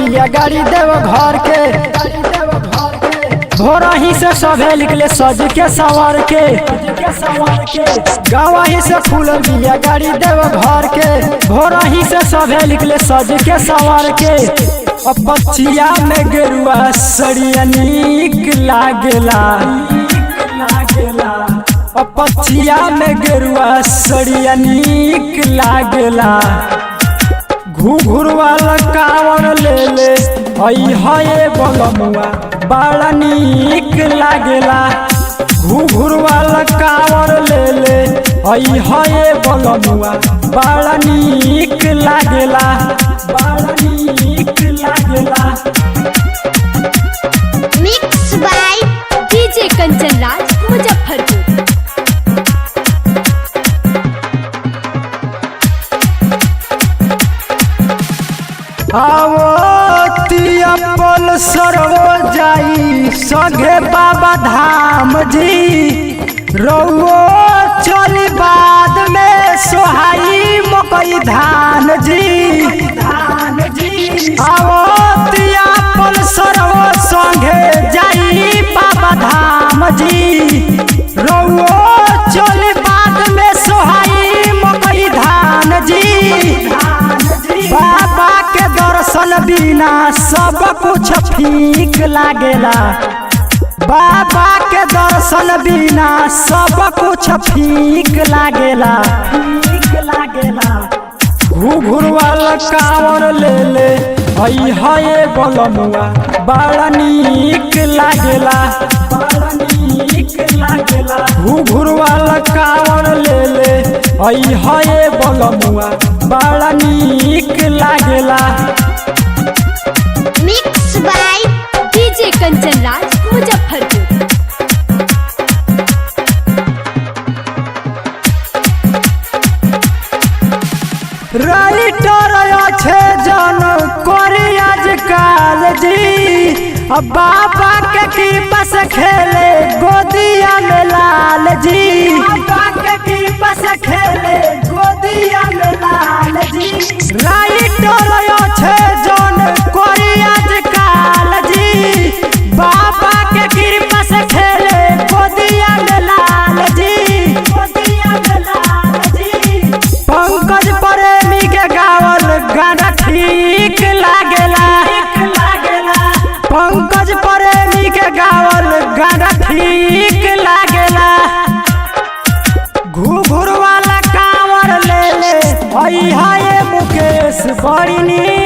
बिया गाड़ी देव घर के। भोरा ही से सभे निकले सज के सवार के। गाँव ही से फूल बिया गाड़ी देव घर के। भोरा ही से सभे निकले सज के सवार के। पछिया में गेरुआ सड़िया नीक लागेला। पछिया में गेरुआ सड़िया नीक लागेला। घुघुर वाला कांवर ले ले है बलमुआ बड़ा नीक लागेला। घुघुर वाला कांवर ले ले है बलमुआ बड़ा नीक लागेला। बड़ा नीक लागेला। Mix by DJ Kanchan Raj Muzaffarpur. पल सरवो जाई संगे बाबा धाम जी। रउओ चली बाद में सोहाई मकई धान जी। आवतिया पल सरवो संगे जाई बाबा धाम जी। रउओ चली बाद में सोहाई मकई धान जी। बाबा के दर्शन बिना सब कुछ फीक लागेला। बाबा के दर्शन बिना सब कुछ फीक लागेला। घुघुर वाला कांवर ले ले है बलमुआ बड़ा नीक लागेला। घुघुर वाला कांवर ले ले है बलमुआ बड़ा नीक लागेला। Mix by DJ Kanchan Raj Muzaffarpur. Writer अच्छे जन करी आजकल जी। बाबा के कृपा से खेले गोदिया में लाल जी। बाबा के कृपा से खेले गोदिया में लाल जी। राइटर अच्छे जन करी आजकल जी। बाबा के कृपा से खेले गोदिया में लाल जी। गोदिया में लाल जी। पंकज प्रेमी के गावल गाना ठीक लागेला। पंकज प्रेमी के गावल गाना ठीक लागेला। घुघुर वाला कांवर ले ले है मुकेश बड़ी नीक